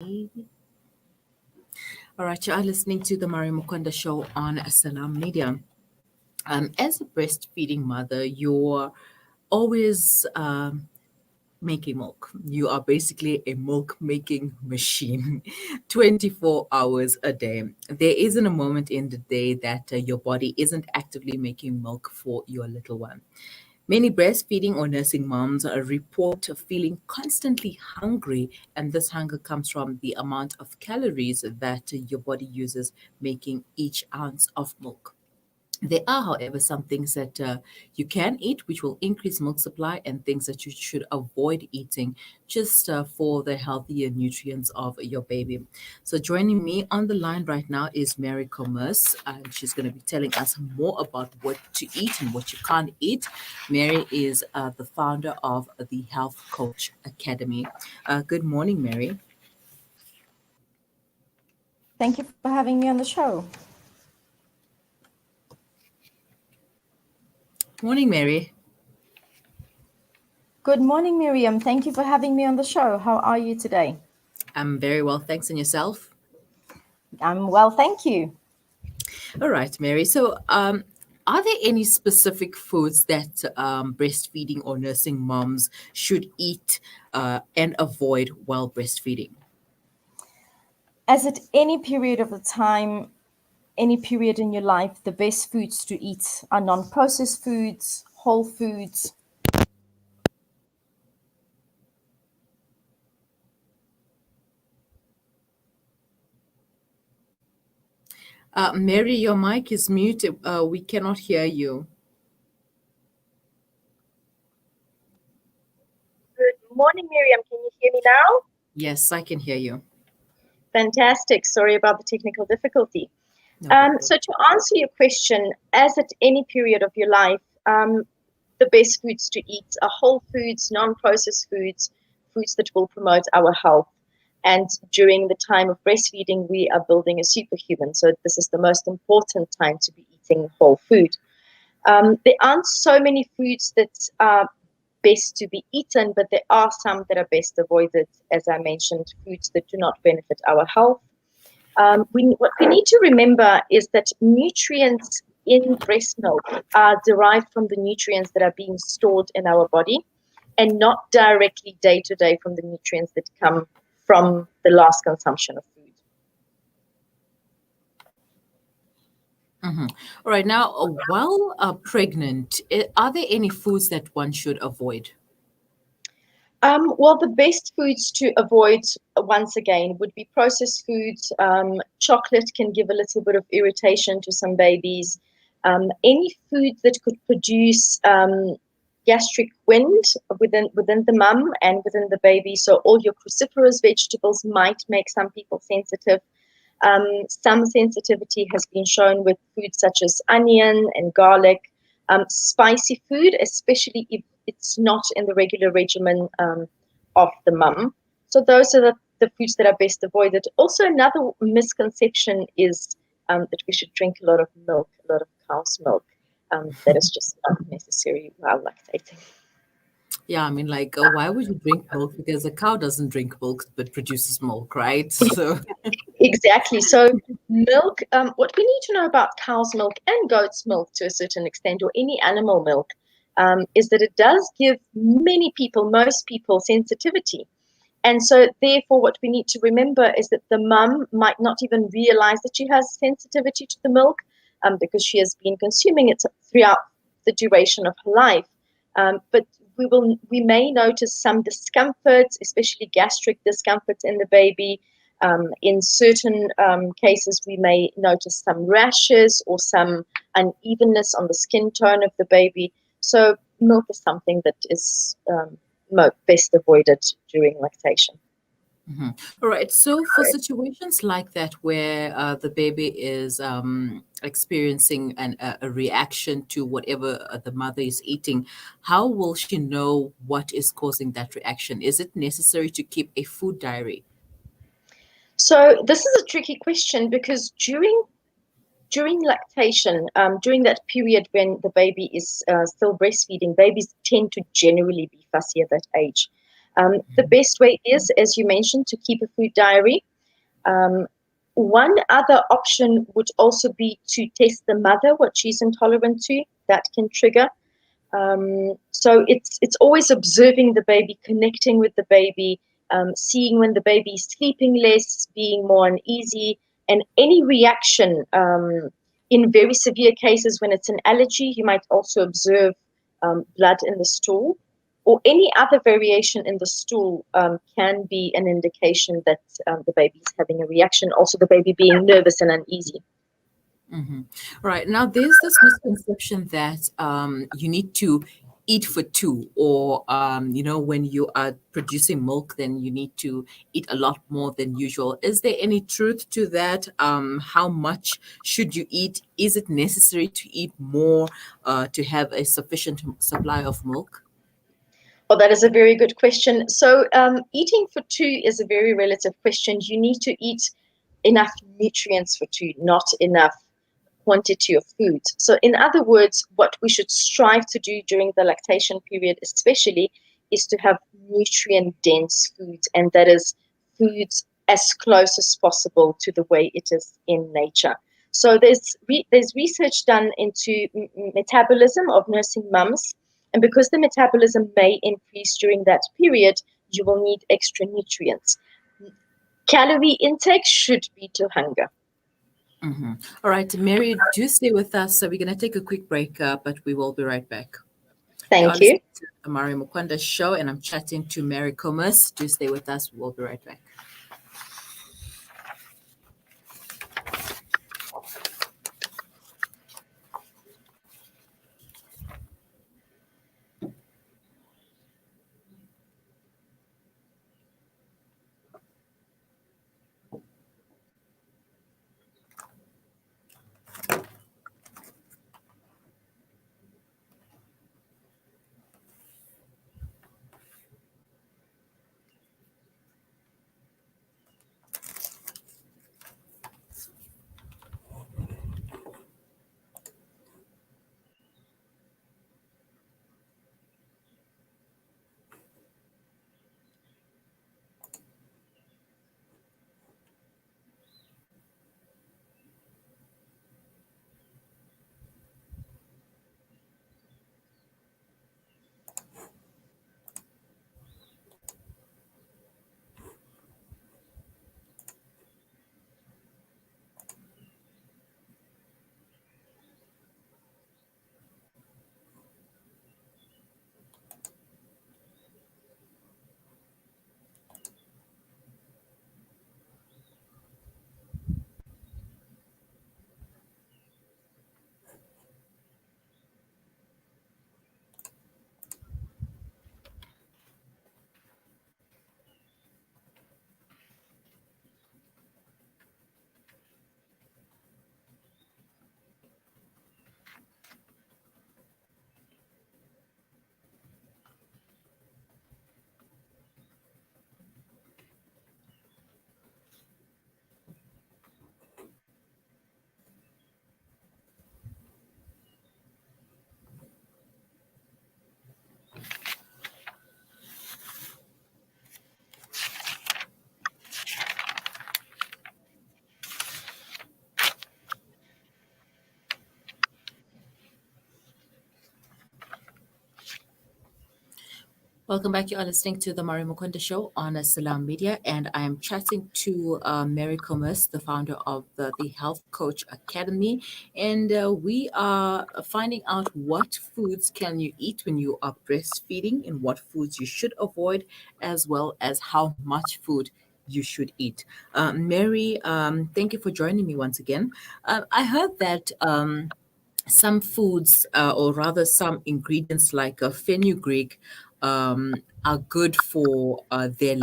All right, you are listening to the Mari Mukonda show on Salam Media. As a breastfeeding mother, you're always making milk. You are basically a milk making machine 24 hours a day. There isn't a moment in the day that your body isn't actively making milk for your little one. Many breastfeeding or nursing moms report feeling constantly hungry, and this hunger comes from the amount of calories that your body uses making each ounce of milk. There are, however, some things that you can eat which will increase milk supply, and things that you should avoid eating just for the healthier nutrients of your baby. So, joining me on the line right now is Mary Comerce, and she's going to be telling us more about what to eat and what you can't eat. Mary is the founder of the Health Coach Academy. Good morning, Mary. Thank you for having me on the show. Morning, Mary. Good morning, Miriam. Thank you for having me on the show. How are you today? I'm very well, thanks. And yourself? I'm well, thank you. All right, Mary. So, are there any specific foods that breastfeeding or nursing moms should eat and avoid while breastfeeding? As at any period of the time, any period in your life, the best foods to eat are non-processed foods, whole foods. Mary, your mic is muted. We cannot hear you. Good morning, Miriam. Can you hear me now? Yes, I can hear you. Fantastic. Sorry about the technical difficulty. No problem. So to answer your question, as at any period of your life, the best foods to eat are whole foods, non-processed foods, foods that will promote our health. And during the time of breastfeeding, we are building a superhuman. So this is the most important time to be eating whole food. There aren't so many foods that are best to be eaten, but there are some that are best avoided, as I mentioned, foods that do not benefit our health. What we need to remember is that nutrients in breast milk are derived from the nutrients that are being stored in our body and not directly day to day from the nutrients that come from the last consumption of food. Mhm. All right. Now, while pregnant, are there any foods that one should avoid? Well, the best foods to avoid, once again, would be processed foods. Chocolate can give a little bit of irritation to some babies. Any food that could produce gastric wind within the mum and within the baby. So all your cruciferous vegetables might make some people sensitive. Some sensitivity has been shown with foods such as onion and garlic. Spicy food, especially if it's not in the regular regimen of the mum. So those are the foods that are best avoided. Also, another misconception is that we should drink a lot of milk, a lot of cow's milk. That is just not necessary while lactating. Yeah, I mean, like, why would you drink milk? Because a cow doesn't drink milk but produces milk, right? So, Exactly. So milk, what we need to know about cow's milk and goat's milk to a certain extent, or any animal milk, is that it does give many people, most people, sensitivity. And so therefore what we need to remember is that the mum might not even realize that she has sensitivity to the milk because she has been consuming it throughout the duration of her life. But we may notice some discomforts, especially gastric discomforts in the baby. In certain cases, we may notice some rashes or some unevenness on the skin tone of the baby. So milk is something that is best avoided during lactation. mhm. All right. So, for situations like that where the baby is experiencing a reaction to whatever the mother is eating, how will she know what is causing that reaction? Is it necessary to keep a food diary? So this is a tricky question because during lactation, during that period when the baby is still breastfeeding, babies tend to generally be fussy at that age. The best way is, as you mentioned, to keep a food diary. Um, One other option would also be to test the mother what she's intolerant to. That can trigger. So it's always observing the baby, connecting with the baby, seeing when the baby is sleeping less, being more uneasy, and any reaction. In very severe cases, when it's an allergy, you might also observe blood in the stool, or any other variation in the stool can be an indication that the baby is having a reaction. Also, the baby being nervous and uneasy. Mm-hmm. Right. Now, there's this misconception that you need to eat for two, or, when you are producing milk, then you need to eat a lot more than usual. Is there any truth to that? How much should you eat? Is it necessary to eat more to have a sufficient supply of milk? Oh, that is a very good question. So, eating for two is a very relative question. You need to eat enough nutrients for two, not enough quantity of food. So, in other words, what we should strive to do during the lactation period, especially, is to have nutrient dense foods, and that is foods as close as possible to the way it is in nature. So, there's research done into metabolism of nursing mums, and because the metabolism may increase during that period, you will need extra nutrients. Calorie intake should be to hunger. Mm-hmm. All right, Mary, do stay with us. So we're going to take a quick break, but we will be right back. You are Thank you. listening to the Mari Mukwanda Show, and I'm chatting to Mary Comerce. Do stay with us. We'll be right back. Welcome back. You are listening to the Mari Mukwanda Show on Salam Media, and I am chatting to Mary Comerce, the founder of the Health Coach Academy, and we are finding out what foods can you eat when you are breastfeeding, and what foods you should avoid, as well as how much food you should eat. Mary, thank you for joining me once again. I heard that. Some foods, or rather some ingredients like fenugreek, are good for their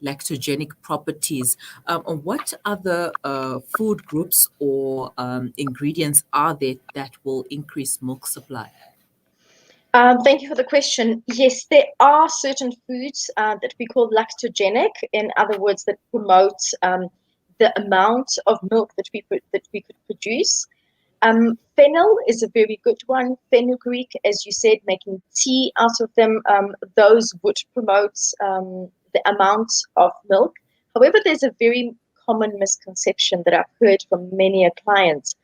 lactogenic properties. What other food groups or ingredients are there that will increase milk supply? Thank you for the question. Yes, there are certain foods that we call lactogenic, in other words, that promote the amount of milk that we could produce. Fennel is a very good one. Fenugreek, as you said, making tea out of them, those would promote the amount of milk. However, there's a very common misconception that I've heard from many clients.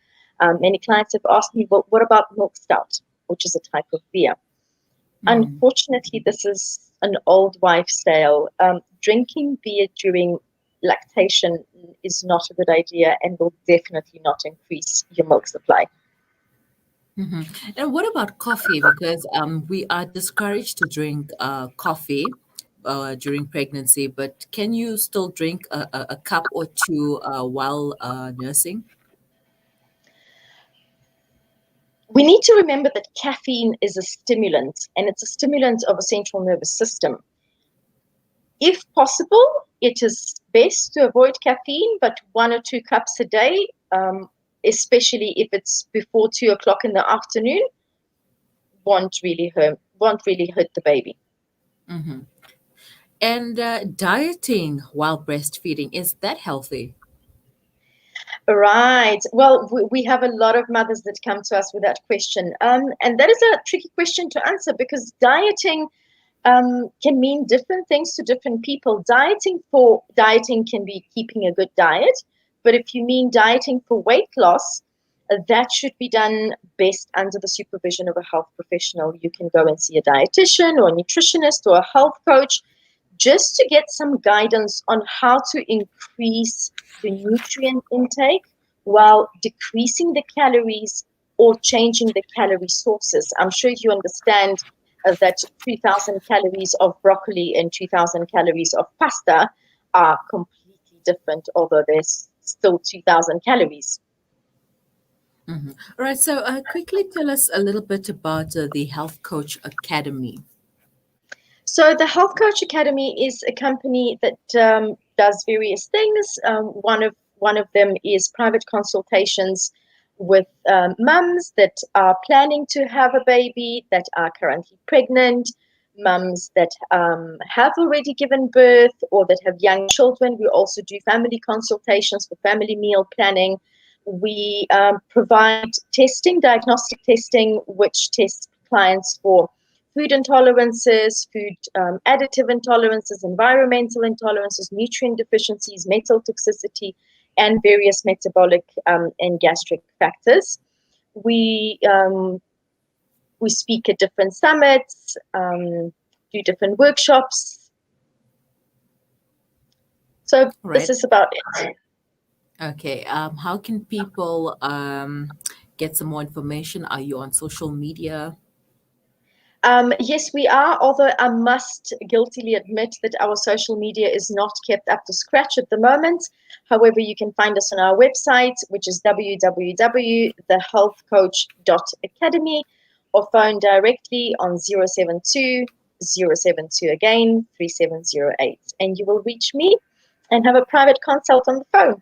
Many clients have asked me, well, what about milk stout, which is a type of beer? Unfortunately, this is an old wives' tale. Drinking beer during lactation is not a good idea and will definitely not increase your milk supply. And what about coffee? Because we are discouraged to drink coffee during pregnancy, but can you still drink a cup or two while nursing? We need to remember that caffeine is a stimulant, and it's a stimulant of a central nervous system. If possible, it is best to avoid caffeine, but 1 or 2 cups a day, especially if it's before 2 o'clock in the afternoon, won't really hurt the baby. And dieting while breastfeeding, is that healthy? Right. Well, we have a lot of mothers that come to us with that question. And that is a tricky question to answer because dieting can mean different things to different people. Dieting can be keeping a good diet, but if you mean dieting for weight loss, that should be done best under the supervision of a health professional. You can go and see a dietitian or a nutritionist or a health coach just to get some guidance on how to increase the nutrient intake while decreasing the calories or changing the calorie sources. I'm sure you understand that 2,000 calories of broccoli and 2,000 calories of pasta are completely different, although there's still 2,000 calories. All right. So quickly tell us a little bit about the Health Coach Academy. So the Health Coach Academy is a company that does various things. One of them is private consultations with mums that are planning to have a baby, that are currently pregnant, mums that have already given birth or that have young children. We also do family consultations for family meal planning. We provide testing, diagnostic testing, which tests clients for food intolerances, food additive intolerances, environmental intolerances, nutrient deficiencies, metal toxicity, and various metabolic and gastric factors. We speak at different summits, do different workshops. So this is about it. Okay. How can people get some more information? Are you on social media? Yes, we are, although I must guiltily admit that our social media is not kept up to scratch at the moment. However, you can find us on our website, which is www.thehealthcoach.academy, or phone directly on 072 072 again 3708, and you will reach me and have a private consult on the phone.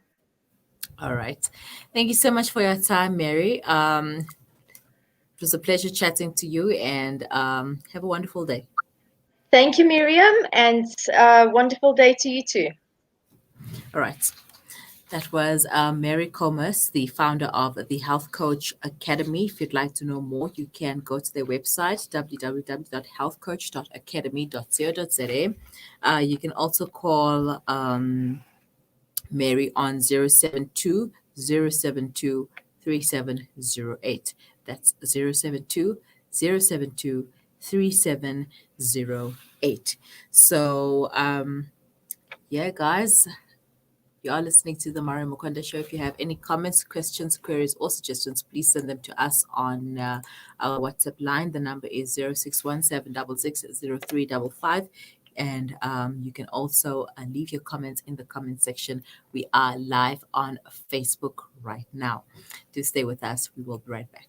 All right. Thank you so much for your time, Mary. It was a pleasure chatting to you, and have a wonderful day. Thank you, Miriam, and wonderful day to you too. All right. That was Mary Comerce, the founder of the Health Coach Academy. If you'd like to know more, you can go to their website, www.healthcoach.academy.co.za. You can also call Mary on 072 072 3708. That's 072 072 3708. So, yeah, guys, you are listening to the Mari Mukonda Show. If you have any comments, questions, queries, or suggestions, please send them to us on our WhatsApp line. The number is 0617660355. And you can also leave your comments in the comment section. We are live on Facebook right now. Do stay with us. We will be right back.